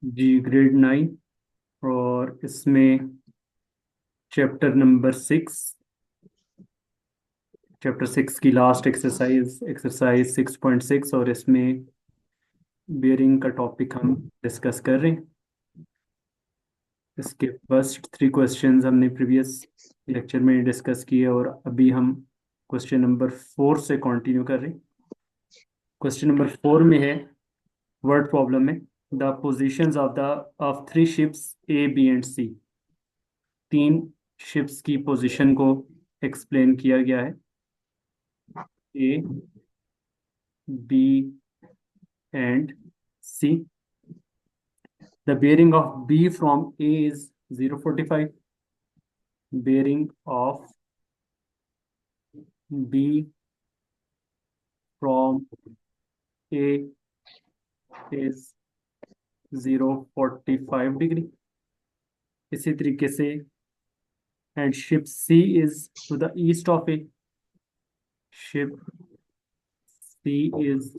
जी grade 9। और इसमें chapter number 6, chapter 6 की लास्ट एक्सरसाइज एक्सरसाइज 6.6, और इसमें बेयरिंग का टॉपिक हम डिस्कस कर रहे हैं। इसके फर्स्ट 3 क्वेश्चंस हमने प्रीवियस लेक्चर में डिस्कस किए और अभी हम क्वेश्चन नंबर 4 से कंटिन्यू कर रहे हैं। क्वेश्चन नंबर 4 में है, वर्ड प्रॉब्लम में, the positions of 3 ships A B and C. 3 ships की पोजीशन को एक्सप्लेन किया गया है। A, B and C. The bearing of B from A is 0.45. Bearing of B from A is 0.45 degree. इसी तरीके से, and ship C is to the east of A. Ship C is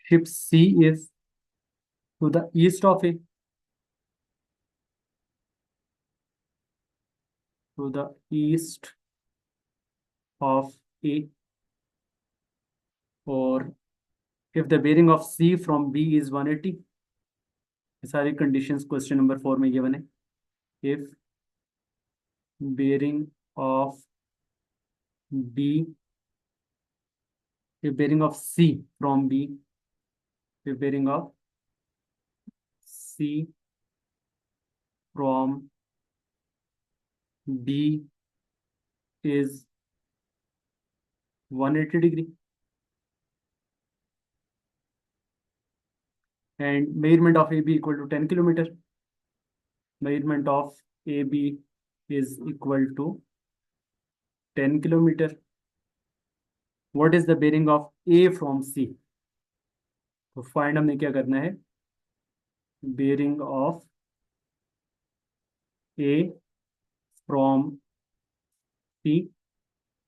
ship C is to the east of A. To the east of A. Or if the bearing of C from B is 180, ये सारी conditions question number 4 में given है। If bearing of B, if bearing of C from B, if bearing of C from B is 180 degree, and measurement of AB equal to 10 kilometer. Measurement of AB is equal to 10 kilometer. What is the bearing of A from C? तो find हमने क्या करना है, bearing of A from C,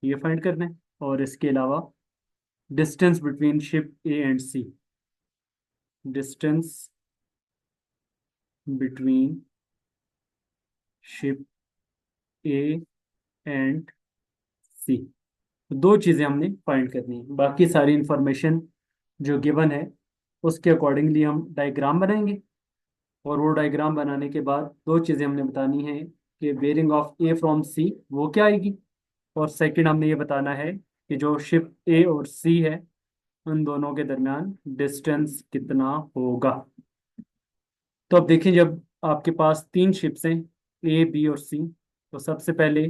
ये find करना है। और इसके अलावा distance between ship A and C, distance between ship A and C. दो चीज़ें हमने फाइंड करनी है। बाकी सारी इंफॉर्मेशन जो गिवन है उसके अकॉर्डिंगली हम डायग्राम बनाएंगे, और वो डायग्राम बनाने के बाद दो चीज़ें हमने बतानी है कि बेयरिंग ऑफ ए फ्रॉम सी वो क्या आएगी, और सेकंड हमने ये बताना है कि जो शिप ए और सी है उन दोनों के दरमियान डिस्टेंस कितना होगा। तो अब देखिए, जब आपके पास 3 शिप्स हैं ए बी और सी, तो सबसे पहले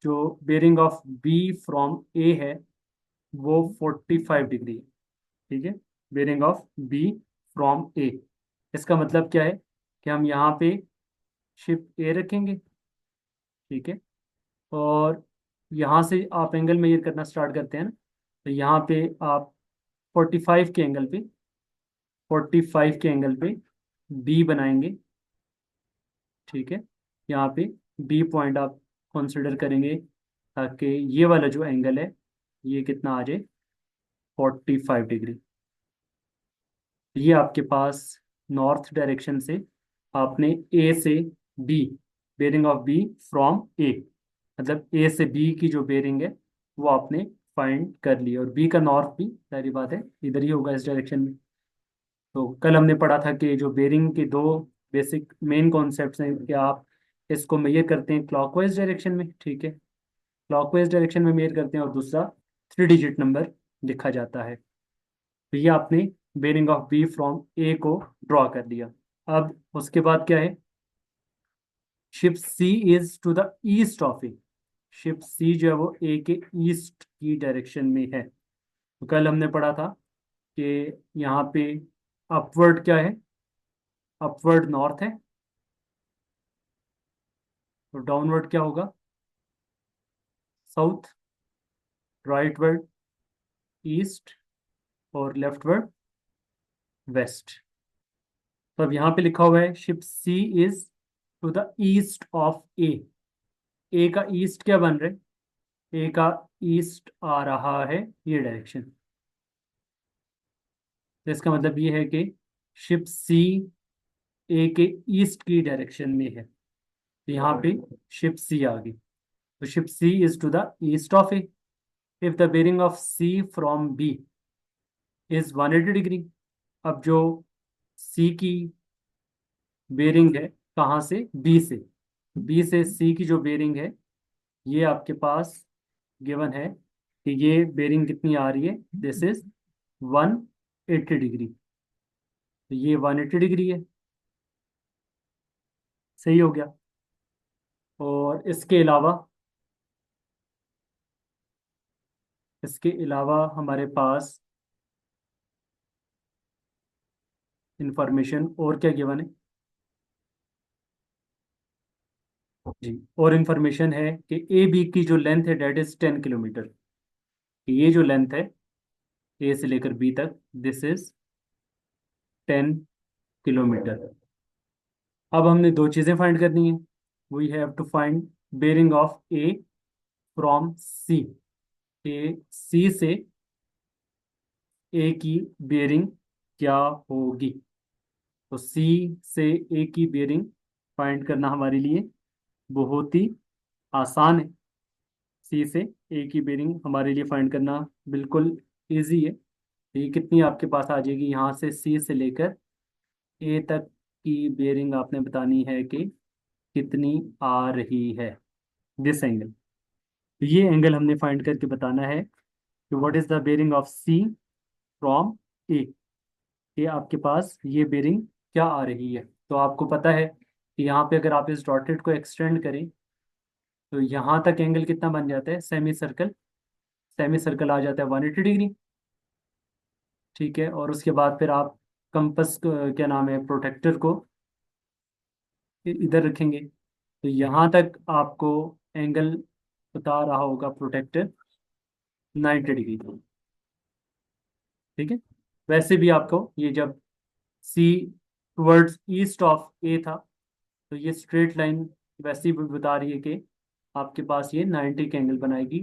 जो बेयरिंग ऑफ बी फ्रॉम ए है वो 45 डिग्री है। ठीक है, बेयरिंग ऑफ बी फ्रॉम ए, इसका मतलब क्या है कि हम यहाँ पे शिप ए रखेंगे। ठीक है, और यहाँ से आप एंगल मेजर करना स्टार्ट करते हैं ना, तो यहाँ पे आप 45 के एंगल पे 45 के एंगल पे बी बनाएंगे। ठीक है, यहाँ पे बी पॉइंट आप कंसिडर करेंगे ताकि ये वाला जो एंगल है ये कितना आ जाए, 45 डिग्री। ये आपके पास नॉर्थ डायरेक्शन से आपने ए से B, bearing of B from A, मतलब ए से बी की जो बेरिंग है वो आपने फाइंड कर ली, और बी का नॉर्थ भी सारी बात है इधर ही होगा, इस डायरेक्शन में। तो कल हमने पढ़ा था कि जो बेरिंग के दो बेसिक मेन कॉन्सेप्ट्स हैं कि आप इसको मेजर करते हैं क्लॉकवाइज डायरेक्शन में। ठीक है, क्लॉकवाइज डायरेक्शन में मेजर करते हैं, और दूसरा 3 डिजिट नंबर लिखा जाता है। तो ये आपने bearing of B from A को ड्रॉ कर दिया। अब उसके बाद क्या है, ship C is to the east of A. Ship C जो है वो ए के ईस्ट की डायरेक्शन में है। तो कल हमने पढ़ा था कि यहाँ पे अपवर्ड क्या है, अपवर्ड नॉर्थ है, तो डाउनवर्ड क्या होगा? साउथ, राइटवर्ड ईस्ट, और लेफ्टवर्ड वेस्ट। तो अब यहाँ पे लिखा हुआ है ship C is to the east of A. A का ईस्ट क्या बन रहा है? ए का ईस्ट आ रहा है ये डायरेक्शन। तो इसका मतलब ये है कि शिप सी ए के ईस्ट की डायरेक्शन में है। तो यहाँ पे शिप सी आ गई। तो ship C is to the east of A. If the bearing of C from B is 180 degree. अब जो सी की बेरिंग है कहाँ से? बी से। बी से सी की जो बेरिंग है ये आपके पास गिवन है कि ये बेरिंग कितनी आ रही है? This is 180 degree. तो ये 180 डिग्री है। सही हो गया। और इसके अलावा हमारे पास इंफॉर्मेशन और क्या गिवन है? जी, और इंफॉर्मेशन है कि ए बी की जो लेंथ है डेट इज 10 किलोमीटर। ये जो लेंथ है ए से लेकर बी तक, दिस इज 10 किलोमीटर। अब हमने दो चीज़ें फाइंड करनी है। We have to find bearing of A from C. A C से ए की बेरिंग क्या होगी? तो सी से ए की बेरिंग फाइंड करना हमारे लिए बहुत ही आसान है। सी से ए की बेरिंग हमारे लिए फाइंड करना बिल्कुल इजी है। ये कितनी आपके पास आ जाएगी? यहाँ से सी से लेकर ए तक की बेरिंग आपने बतानी है कि कितनी आ रही है। दिस एंगल, ये एंगल हमने फाइंड करके बताना है कि what is the bearing of C from A. ये आपके पास ये बेरिंग क्या आ रही है? तो आपको पता है कि यहाँ पे अगर आप इस डॉटेड को एक्सटेंड करें तो यहाँ तक एंगल कितना बन जाता है? Semi circle. सेमी सर्कल आ जाता है 180 डिग्री। ठीक है, और उसके बाद फिर आप कंपस क्या नाम है, प्रोटेक्टर को इधर रखेंगे तो यहाँ तक आपको एंगल बता रहा होगा प्रोटेक्टर 90 डिग्री। ठीक है। वैसे भी आपको ये जब सी टुवर्ड्स ईस्ट ऑफ ए था तो ये स्ट्रेट लाइन वैसे भी बता रही है कि आपके पास ये 90 के एंगल बनाएगी।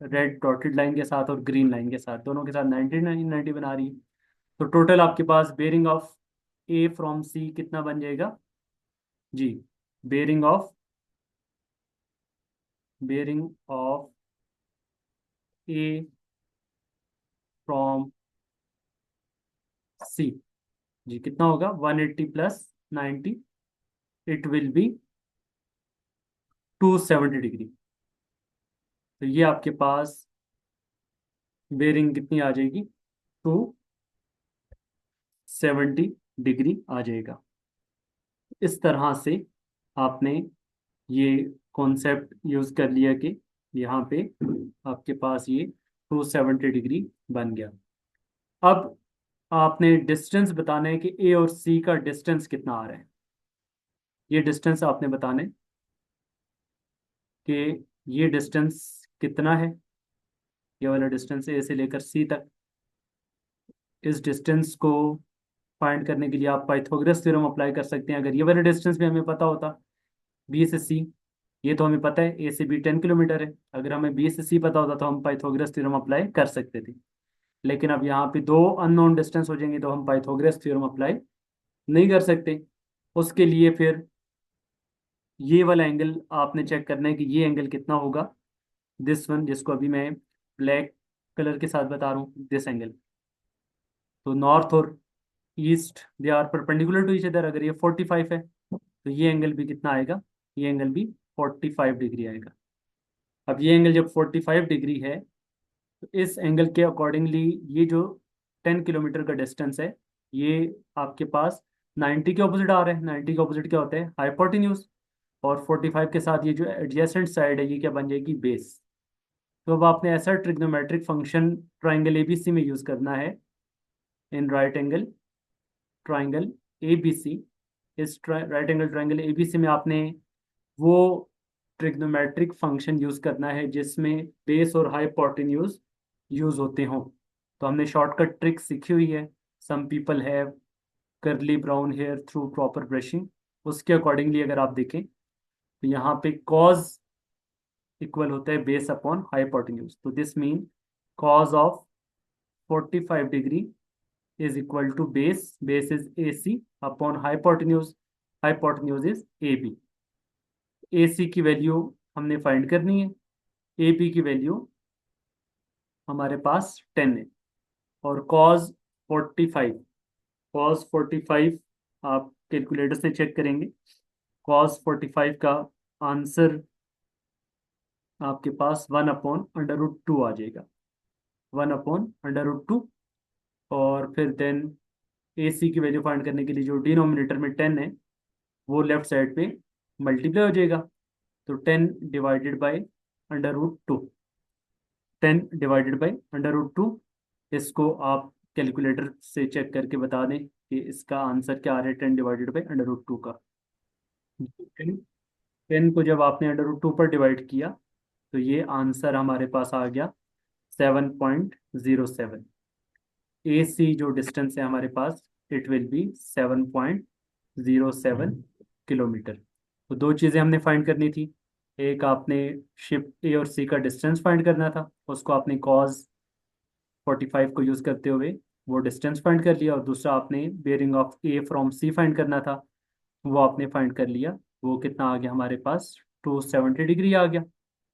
रेड डॉटेड लाइन के साथ और ग्रीन लाइन के साथ, दोनों के साथ 90 90 बना रही है। तो टोटल आपके पास बेरिंग ऑफ ए फ्रॉम सी कितना बन जाएगा? जी, बेरिंग ऑफ ए फ्रॉम सी, जी कितना होगा? 180 plus 90, it will be 270 degree. तो ये आपके पास बेरिंग कितनी आ जाएगी? 270 डिग्री आ जाएगा। इस तरह से आपने ये कॉन्सेप्ट यूज कर लिया कि यहाँ पे आपके पास ये 270 डिग्री बन गया। अब आपने डिस्टेंस बताना है कि ए और सी का डिस्टेंस कितना आ रहा है। ये डिस्टेंस आपने बताना है कि ये डिस्टेंस कितना है। ये वाला डिस्टेंस ए से लेकर सी तक। इस डिस्टेंस को फाइंड करने के लिए आप पाइथागोरस थ्योरम अप्लाई कर सकते हैं। अगर ये वाला डिस्टेंस भी हमें पता होता, बी से सी, ये तो हमें पता है ए से बी 10 किलोमीटर है, अगर हमें बी से सी पता होता तो हम पाइथागोरस थ्योरम अप्लाई कर सकते थे। लेकिन अब यहाँ पे दो अननोन डिस्टेंस हो जाएंगे तो हम पाइथागोरस थ्योरम अप्लाई नहीं कर सकते। उसके लिए फिर ये वाला एंगल आपने चेक करना है कि ये एंगल कितना होगा। दिस वन, जिसको अभी मैं ब्लैक कलर के साथ बता रहा हूँ, दिस एंगल। तो नॉर्थ और east they are perpendicular to each other. अगर ये 45 है तो ये एंगल भी कितना आएगा? ये एंगल भी 45 डिग्री आएगा। अब ये एंगल जब 45 डिग्री है तो इस एंगल के अकॉर्डिंगली ये जो 10 किलोमीटर का डिस्टेंस है ये आपके पास 90 के ऑपोजिट आ रहा है। 90 के ऑपोजिट क्या होता है? हाइपोटेन्यूज। और 45 के साथ ये जो एडजेसेंट साइड है ये क्या बन जाएगी? बेस। तो अब आपने ऐसा ट्रिग्नोमेट्रिक फंक्शन ट्राइंगल एबीसी में यूज करना है। In right angle triangle ABC, इस राइट एंगल ट्राइंगल एबीसी में आपने वो ट्रिग्नोमेट्रिक फंक्शन यूज करना है जिसमें बेस और हाइपोटेन्यूज यूज होते हों। तो हमने शॉर्टकट ट्रिक सीखी हुई है, some people have curly brown hair through proper brushing. उसके अकॉर्डिंगली अगर आप देखें तो यहाँ पे कॉज इक्वल होता है बेस अपॉन हाइपोटेन्यूज। तो this mean cause of 45 degree is equal to base is AC upon hypotenuse, hypotenuse is AB। AC की वैल्यू हमने फाइंड करनी है, AB की वैल्यू हमारे पास 10 है, और cos 45 आप कैलकुलेटर से चेक करेंगे। cos 45 का आंसर आपके पास 1/√2 आ जाएगा, 1/√2। और फिर देन AC की वैल्यू फाइंड करने के लिए जो डिनोमिनेटर में 10 है वो लेफ्ट साइड पे मल्टीप्लाई हो जाएगा। तो 10/√2, 10/√2, इसको आप कैलकुलेटर से चेक करके बता दें कि इसका आंसर क्या आ रहा है 10/√2 का। 10 को जब आपने √2 पर डिवाइड किया तो ये आंसर हमारे पास आ गया 7.07। ए सी जो डिस्टेंस है हमारे पास, इट विल बी 7.07 किलोमीटर। तो दो चीज़ें हमने फाइंड करनी थी, एक आपने शिप ए और सी का डिस्टेंस फाइंड करना था, उसको आपने cos 45 को यूज़ करते हुए वो डिस्टेंस फाइंड कर लिया, और दूसरा आपने bearing of A from C find करना था, वो आपने फाइंड कर लिया। वो कितना आ गया हमारे पास, 270 डिग्री आ गया।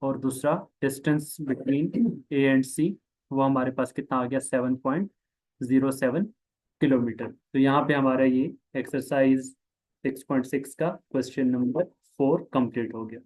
और दूसरा डिस्टेंस बिटवीन ए एंड सी, वो हमारे पास कितना आ गया, 7.07 किलोमीटर। तो यहाँ पे हमारा ये एक्सरसाइज 6.6 का क्वेश्चन नंबर 4 कंप्लीट हो गया।